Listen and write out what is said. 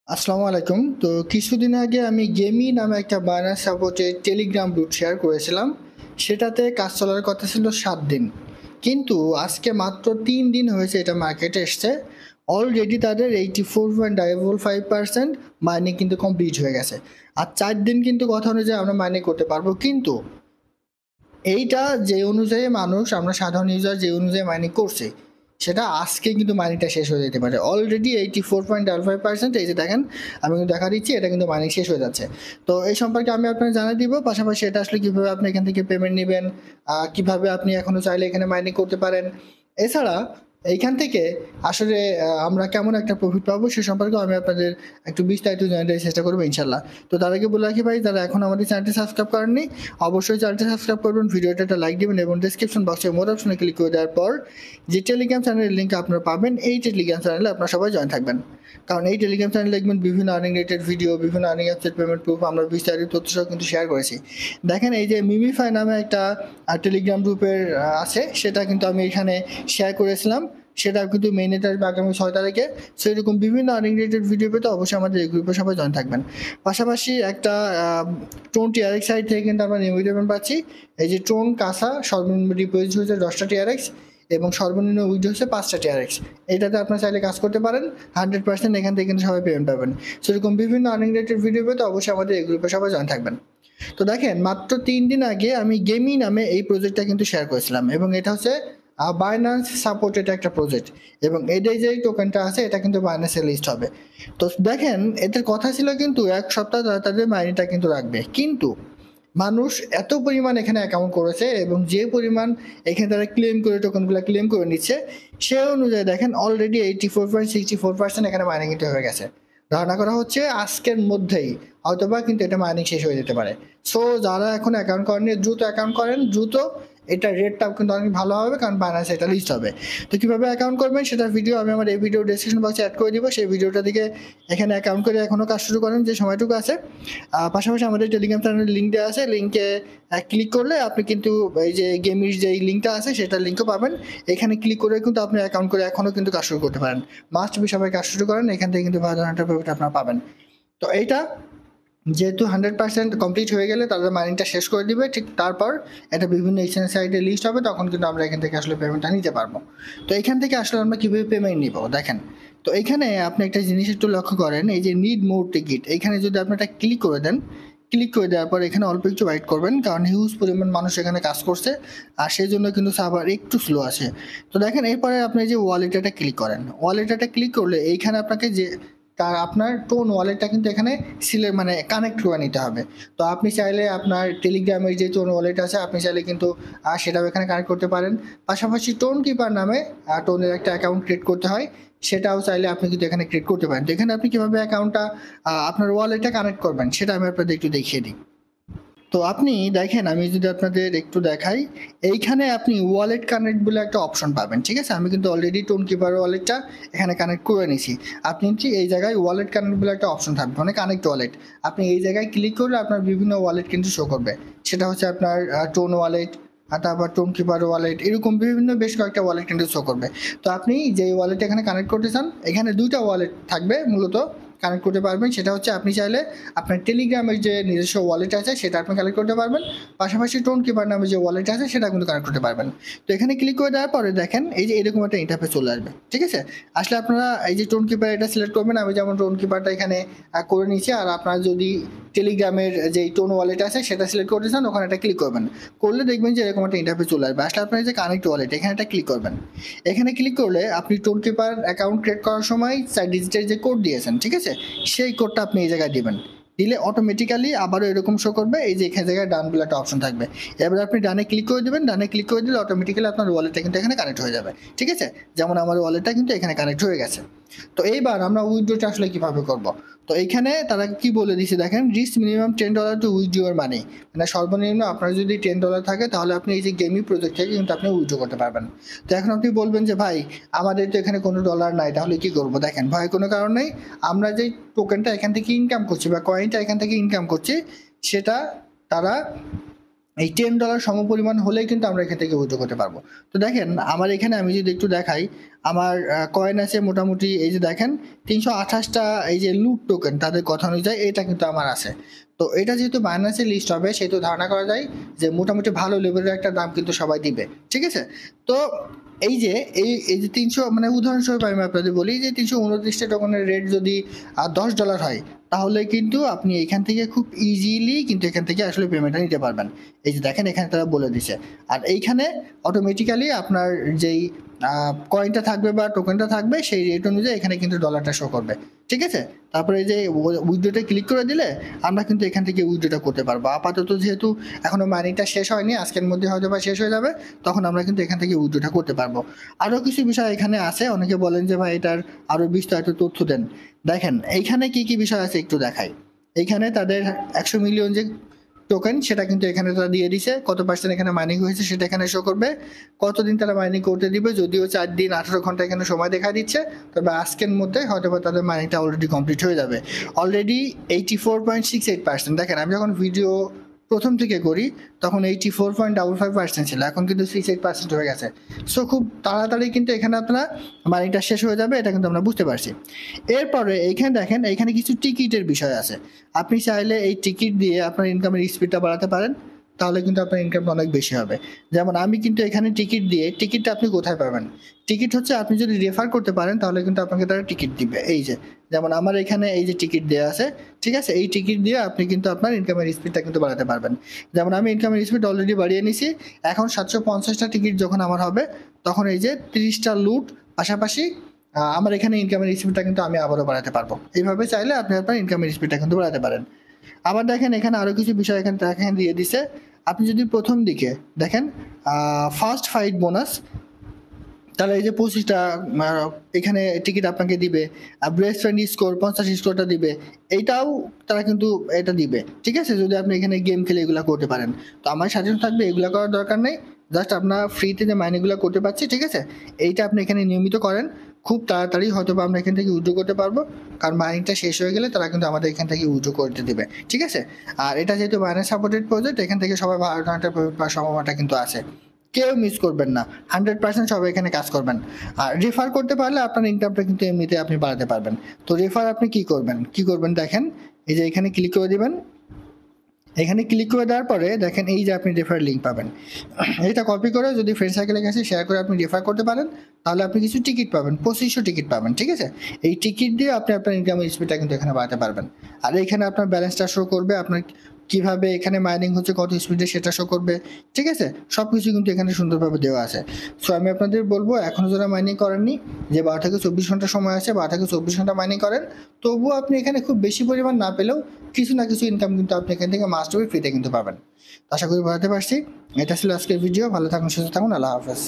আসসালামু আলাইকুম। তো কিছুদিন আগে আমি গেমি নামে একটা বায়ানার সাপোর্টে টেলিগ্রাম গ্রুপ শেয়ার করেছিলাম। সেটাতে কাজ চলার কথা ছিল 7 দিন। কিন্তু আজকে মাত্র 3 দিন হয়েছে এটা মার্কেটে এসছে। অলরেডি তাদের 84.55% মাইনিং কিন্তু কমপ্লিট হয়ে গেছে। আর 4 দিন কিন্তু কথা অনুযায়ী আমরা মাইনিং করতে পারবো। কিন্তু এইটা যে অনুযায়ী আমরা সাধারণ ইউজার যে অনুযায়ী মাইনিং করছে সেটা আজকে কিন্তু মাইনিংটা শেষ হয়ে যেতে পারে। অলরেডি 84.55%, এই যে দেখেন আমি কিন্তু দেখা দিচ্ছি এটা কিন্তু মাইনিং শেষ হয়ে যাচ্ছে। তো এই সম্পর্কে আমি আপনাকে জানিয়ে দিব, পাশাপাশি এটা আসলে কীভাবে আপনি এখান থেকে পেমেন্ট নেবেন, কীভাবে আপনি এখনও চাইলে এখানে মাইনিং করতে পারেন, এছাড়া এইখান থেকে আসলে আমরা কেমন একটা প্রফিট পাবো সে সম্পর্কে আমি আপনাদের একটু বিস্তারিত জানাতে চেষ্টা করবো ইনশাল্লাহ। তো তার আগে বলে রাখি ভাই, যারা এখন আমাদের চ্যানেলটি সাবস্ক্রাইব করেননি অবশ্যই চ্যানেলটি সাবস্ক্রাইব করবেন, ভিডিওটা একটা লাইক দেবেন এবং ডিসক্রিপশন বক্সে মোর অপশনে ক্লিক করে দেওয়ার পর যে টেলিগ্রাম চ্যানেলের লিঙ্ক আপনারা পাবেন, এই টেলিগ্রাম চ্যানেলে আপনারা সবাই জয়েন থাকবেন। কারণ এই টেলিগ্রাম চ্যানেলে দেখবেন বিভিন্ন আর্নিং রিলেটেড ভিডিও, বিভিন্ন আর্নিং অ্যাপসের পেমেন্ট প্রুফ আমরা বিস্তারিত তথ্য সহ কিন্তু শেয়ার করেছি। দেখেন এই যে মিমিফাই নামে একটা টেলিগ্রাম গ্রুপের আছে, সেটা কিন্তু আমি এখানে শেয়ার করেছিলাম। সেটা কিন্তু মেইনে আসবে আগামী 6 তারিখে। সো এরকম বিভিন্ন আর্নিং রিলেটেড ভিডিও পেতে অবশ্যই আমাদের এই গ্রুপে সবাই জয়েন থাকবেন। পাশাপাশি একটা টোন টিআরএক্স সাইট থেকে কিন্তু আমরা নিয়মিত পেমেন্ট পাচ্ছি। এই যে টোন কাসা সর্বনিম্ন ডিপোজিট হচ্ছে 10টা টিআরএক্স এবং সর্বনিম্ন উইথড্র হচ্ছে 5টা টিআরএক্স। এটাতে আপনার চাইলে কাজ করতে পারেন, 100% এখান থেকে কিন্তু সবাই পেমেন্ট পাবেন। সেরকম বিভিন্ন আর্নিং রিলেটেড ভিডিও পেতে অবশ্যই আমাদের এই গ্রুপে সবাই জয়েন থাকবেন। তো দেখেন মাত্র 3 দিন আগে আমি গেমি নামে এই প্রজেক্টটা কিন্তু শেয়ার করেছিলাম এবং এটা হচ্ছে বাইন্যান্স সাপোর্টেড একটা প্রজেক্ট এবং এদের যে টোকেনটা আছে এটা কিন্তু বাইন্যান্সে লিস্ট হবে। তো দেখেন এদের কথা ছিল কিন্তু 1 সপ্তাহ তাদের মাইনিংটা কিন্তু রাখবে, কিন্তু মানুষ এত পরিমাণ এখানে অ্যাকাউন্ট করেছে এবং যে পরিমাণ এখানে তারা ক্লেম করে টোকেনগুলো ক্লেম করে নিচ্ছে সে অনুযায়ী দেখেন অলরেডি 84.64% এখানে মাইনিং কিন্তু হয়ে গেছে। ধারণা করা হচ্ছে আজকের মধ্যেই হয়তোবা কিন্তু এটা মাইনিং শেষ হয়ে যেতে পারে। সো যারা এখন অ্যাকাউন্ট করেননি দ্রুত অ্যাকাউন্ট করেন, দ্রুত এটা রেটটাও কিন্তু অনেক ভালো হবে কারণ বাইন্যান্স এটা লিস্ট হবে। তো কীভাবে অ্যাকাউন্ট করবেন সেটার ভিডিও আমি আমার এই ভিডিও ডেসক্রিপশন বক্সে অ্যাড করে দিব, সেই ভিডিওটা থেকে এখানে অ্যাকাউন্ট করে এখনও কাজ শুরু করেন যে সময়টুকু আছে। পাশাপাশি আমাদের টেলিগ্রাম চ্যানেলের লিঙ্ক দেওয়া আছে, লিঙ্কে ক্লিক করলে আপনি কিন্তু এই যে গেমের যে লিঙ্কটা আছে সেটার লিঙ্কও পাবেন। এখানে ক্লিক করে কিন্তু আপনি অ্যাকাউন্ট করে এখনও কিন্তু কাজ শুরু করতে পারেন। মাস্ট বি সবাই কাজ শুরু করেন, এখান থেকে কিন্তু ভালো একটা প্রফিট আপনারা পাবেন। তো এইটা যেহেতু 100% কমপ্লিট হয়ে গেলে তাদের মাইনিংটা শেষ করে দিবে, ঠিক তারপর এটা বিভিন্ন এক্সচেঞ্জ সাইটে লিস্ট হবে, তখন কিন্তু আমরা এখান থেকে আসলে পেমেন্টটা নিতে পারবো। তো এখান থেকে আসলে আমরা কীভাবে পেমেন্ট নিব দেখেন। তো এখানে আপনি একটা জিনিস একটু লক্ষ্য করেন, এই যে নিড মোর টিকিট, এখানে যদি আপনি এটা ক্লিক করে দেন, ক্লিক করে দেওয়ার পর এখানে অল্প একটু ওয়েট করবেন কারণ হিউজ পরিমাণ মানুষ এখানে কাজ করছে আর সেই জন্য কিন্তু সার্ভার একটু স্লো আছে। তো দেখেন এরপরে আপনি যে ওয়ালেটটা ক্লিক করেন, ওয়ালেটটা ক্লিক করলে এইখানে আপনাকে যে আপনার টোন ওয়ালেটটা কিন্তু এখানে মানে কানেক্ট করে নিতে হবে। তো আপনি চাইলে আপনার টেলিগ্রামের যে টোন ওয়ালেট আছে আপনি চাইলে কিন্তু সেটাও এখানে কানেক্ট করতে পারেন। পাশাপাশি টোন কিপার নামে টোনের একটা অ্যাকাউন্ট ক্রিয়েট করতে হয়, সেটাও চাইলে আপনি কিন্তু এখানে ক্রিয়েট করতে পারেন। তো এখানে আপনি কীভাবে অ্যাকাউন্টটা আপনার ওয়ালেটটা কানেক্ট করবেন সেটা আমি আপনাদের একটু দেখিয়ে দিই। তো আপনি দেখেন আমি যদি আপনাদের একটু দেখাই, এইখানে আপনি ওয়ালেট কানেক্ট বলে একটা অপশন পাবেন, ঠিক আছে? আমি কিন্তু অলরেডি টোন কিপার ওয়ালেটটা এখানে কানেক্ট করে নিয়েছি। আপনি কি এই জায়গায় ওয়ালেট কানেক্ট বলে একটা অপশন থাকবে, মানে কানেক্ট ওয়ালেট, আপনি এই জায়গায় ক্লিক করলে আপনার বিভিন্ন ওয়ালেট কিন্তু শো করবে। সেটা হচ্ছে আপনার টোন ওয়ালেট, তারপর টোন কিপার ওয়ালেট, এরকম বিভিন্ন বেশ কয়েকটা ওয়ালেট কিন্তু শো করবে। তো আপনি যে ওয়ালেট এখানে কানেক্ট করতে চান এখানে 2টা ওয়ালেট থাকবে মূলত কানেক্ট করতে পারবেন। সেটা হচ্ছে আপনি চাইলে আপনার টেলিগ্রামের যে নিজস্ব ওয়ালেট আছে সেটা আপনি কানেক্ট করতে পারবেন, পাশাপাশি টোন কিপার নামে যে ওয়ালেট আছে সেটা কিন্তু কানেক্ট করতে পারবেন। তো এখানে ক্লিক করে দেওয়ার পরে দেখেন এই যে এরকম একটা ইন্টারফেস চলে আসবে, ঠিক আছে? আসলে আপনারা এই যে টোন কিপার এটা সিলেক্ট করবেন, আমি যেমন টোন কিপারটা এখানে করে নিয়েছি। আর আপনারা যদি টেলিগ্রামের যে টোন ওয়ালেট আছে সেটা সিলেক্ট করতে চান ওখানে একটা ক্লিক করবেন, করলে দেখবেন যে এরকম একটা ইন্টারফেস চলে আসবে। আসলে আপনার যে কানেক্ট ওয়ালেট এখানে একটা ক্লিক করবেন, এখানে ক্লিক করলে আপনি টোন কিপার অ্যাকাউন্ট ক্রিয়েট করার সময় 4 ডিজিটের যে কোড দিয়েছেন, ঠিক আছে, সেই কোডটা আপনি এই জায়গায় দিবেন, দিলে অটোমেটিক্যালি আবারও এরকম শো করবে, এই যে এখানে জায়গায় ডান বলে একটা অপশন থাকবে। এবার আপনি ডানে ক্লিক করে দেবেন, ডানে ক্লিক করে দিলে অটোমেটিক্যালি আপনার ওয়ালেটটা কিন্তু এখানে কানেক্ট হয়ে যাবে, ঠিক আছে? যেমন আমার ওয়ালেটটা কিন্তু এখানে কানেক্ট হয়ে গেছে। তো এইবার আমরা উইথড্রটা আসলে কীভাবে করব? তো এইখানে তারা কি বলে দিচ্ছে দেখেন, risk minimum $10 two withdraw your মানি, মানে সর্বনিম্ন আপনার যদি $10 থাকে তাহলে আপনি এই যে গেমি প্রজেক্ট থেকে কিন্তু আপনি উইথড্র করতে পারবেন। তো এখন আপনি বলবেন যে ভাই আমাদের তো এখানে কোনো ডলার নাই, তাহলে কি করব? দেখেন ভয়ের কোনো কারণ নেই, আমরা যেই টোকেনটা এখান থেকে ইনকাম করছি বা কয়েনটা এখান থেকে ইনকাম করছি সেটা তারা এই $10 সমপরিমাণ হলেই কিন্তু আমরা এখান থেকে উইথড্র করতে পারবো। তো দেখেন আমার এখানে আমি যদি একটু দেখাই, আমার কয়েন আছে মোটামুটি, এই যে দেখেন 328টা এই যে লুট টোকেন তাদের কথা অনুযায়ী এটা কিন্তু আমার আছে। তো এটা যেহেতু বাইন্যান্সে লিস্ট হবে সেহেতু ধারণা করা যায় যে মোটামুটি ভালো লেভেলের একটা দাম কিন্তু সবাই দিবে, ঠিক আছে। তো এই যে এই যে 300, মানে উদাহরণস্বরূপ আমি আপনাদের বলি যে 329টা টোকেনের রেট যদি $10 হয়, তাহলে কিন্তু আপনি এখান থেকে খুব ইজিলি কিন্তু এখান থেকে আসলে পেমেন্টটা নিতে পারবেন। এই যে দেখেন এখানে তারা বলে দিছে, আর এইখানে অটোমেটিক্যালি আপনার যেই কয়েনটা থাকবে বা টোকেনটা থাকবে সেই রেট অনুযায়ী এখানে কিন্তু ডলারটা শো করবে, ঠিক আছে। তারপরে এই যে উইথড্রোতে ক্লিক করে দিলে আমরা কিন্তু এখান থেকে উইথড্রোটা করতে পারবো। আপাতত যেহেতু এখনো মাইনিংটা শেষ হয়নি, আজকের মধ্যে হয়তো বা শেষ হয়ে যাবে, তখন আমরা কিন্তু এখান থেকে উইথড্রোটা করতে পারবো। আরও কিছু বিষয় এখানে আছে, অনেকে বলেন যে ভাই এটার আরও বিস্তারিত তথ্য দেন। দেখেন এইখানে কি কি বিষয় আছে একটু দেখাই। এইখানে তাদের 100 মিলিয়ন যে টোকেন সেটা কিন্তু এখানে তারা দিয়ে দিছে, কত পার্সেন্ট এখানে মাইনিং হয়েছে সেটা এখানে শো করবে, কতদিন তারা মাইনিং করতে দিবে, যদিও 4 দিন 18 ঘন্টা এখানে সময় দেখা দিচ্ছে, তবে আজকের মধ্যে হয়তো বা তাদের মাইনিংটা অলরেডি কমপ্লিট হয়ে যাবে। অলরেডি 84.68%। দেখেন আমি যখন ভিডিও প্রথম থেকে করি তখন 84.55% ছিল, এখন কিন্তু 68% হয়ে গেছে। সো খুব তাড়াতাড়ি কিন্তু এখানে আপনার মানিটা শেষ হয়ে যাবে, এটা কিন্তু আমরা বুঝতে পারছি। এরপরে এইখানে দেখেন এইখানে কিছু টিকিটের বিষয় আছে। আপনি চাইলে এই টিকিট দিয়ে আপনার ইনকামের স্পিডটা বাড়াতে পারেন, তাহলে কিন্তু আপনার ইনকামটা অনেক বেশি হবে। যেমন আমি কিন্তু এখানে টিকিট দিয়ে, টিকিটটা আপনি কোথায় পাবেন? টিকিট হচ্ছে আপনি যদি রেফার করতে পারেন তাহলে কিন্তু আপনাকে তারা টিকিট দিবে। এই যে যেমন আমার এখানে এই যে টিকিট দেওয়া আছে, ঠিক আছে, এই টিকিট দিয়ে আপনি কিন্তু আপনার ইনকামের স্পিডটা কিন্তু বাড়াতে পারবেন। যেমন আমি ইনকামের স্পিড অলরেডি বাড়িয়ে নিছি, এখন 750টা টিকিট যখন আমার হবে তখন এই যে 30টা লুট পাশাপাশি আমার এখানে ইনকামের স্পিডটা কিন্তু আমি আবারও বাড়াতে পারবো। এইভাবে চাইলে আপনি আপনার ইনকামের স্পিডটা কিন্তু বাড়াতে পারেন। আবার দেখেন এখানে আরও কিছু বিষয় এখানে দিয়ে দিছে। আপনি যদি প্রথম দিকে দেখেন ফার্স্ট ফাইট বোনাস, তাহলে এই যে 25টা এখানে টিকিট আপনাকে দিবে, ব্রেস্ট ফ্রেন্ড স্কোর 50 স্কোরটা দিবে, এইটাও তারা কিন্তু এটা দিবে, ঠিক আছে, যদি আপনি এখানে গেম খেলে এগুলো করতে পারেন। তো আমার সাজেশন থাকবে এগুলো করার দরকার নেই, জাস্ট আপনার ফ্রিতে যে মাইনিংগুলো করতে পারছি, ঠিক আছে, এইটা আপনি এখানে নিয়মিত করেন, খুব তাড়াতাড়ি হয়তো বা আমরা এখান থেকে উইথড্র করতে পারবো, কারণ মাইনিংটা শেষ হয়ে গেলে তারা কিন্তু আমাদের এখান থেকে উইথড্র করতে দেবে, ঠিক আছে। আর এটা যেহেতু বাইন্যান্স সাপোর্টেড প্রজেক্ট, এখান থেকে সবাই ভালো ধরনের পেমেন্ট পাওয়ার সম্ভাবনাটা কিন্তু আছে, কেউ মিস করবেন না, 100% সবাই এখানে কাজ করবেন। আর রেফার করতে পারলে আপনার ইনকামটা কিন্তু এমনিতে আপনি বাড়াতে পারবেন। তো রেফার আপনি কি করবেন দেখেন, এই যে এখানে ক্লিক করে দিবেন, এখানে ক্লিক করে দেওয়ার পরে দেখেন এই যে আপনি রেফার লিঙ্ক পাবেন, এটা কপি করে যদি ফ্রেন্ড সার্কেলের কাছে শেয়ার করে আপনি রেফার করতে পারেন, তাহলে আপনি কিছু টিকিট পাবেন, 2500 টিকিট পাবেন, ঠিক আছে। এই টিকিট দিয়ে আপনি আপনার ইনকামের স্পিডটা কিন্তু এখানে বাড়াতে পারবেন। আর এখানে আপনার ব্যালেন্সটা শো করবে, আপনার কিভাবে এখানে মাইনিং হচ্ছে, কত স্পিডে সেটা শো করবে, ঠিক আছে, সব কিছু কিন্তু এখানে সুন্দরভাবে দেওয়া আছে। সো আমি আপনাদের বলবো এখনও যারা মাইনিং করেননি, যে 12 থেকে 24 ঘন্টা সময় আছে, 12 থেকে 24 ঘন্টা মাইনিং করেন, তবুও আপনি এখানে খুব বেশি পরিমাণ না পেলেও কিছু না কিছু ইনকাম কিন্তু আপনি এখান থেকে মাস্ট বি ফ্রিতে কিন্তু পাবেন। আশা করি বোঝাতে পারছি। এটা ছিল আজকের ভিডিও, ভালো থাকুন, সুস্থ থাকুন, আল্লাহ হাফেজ।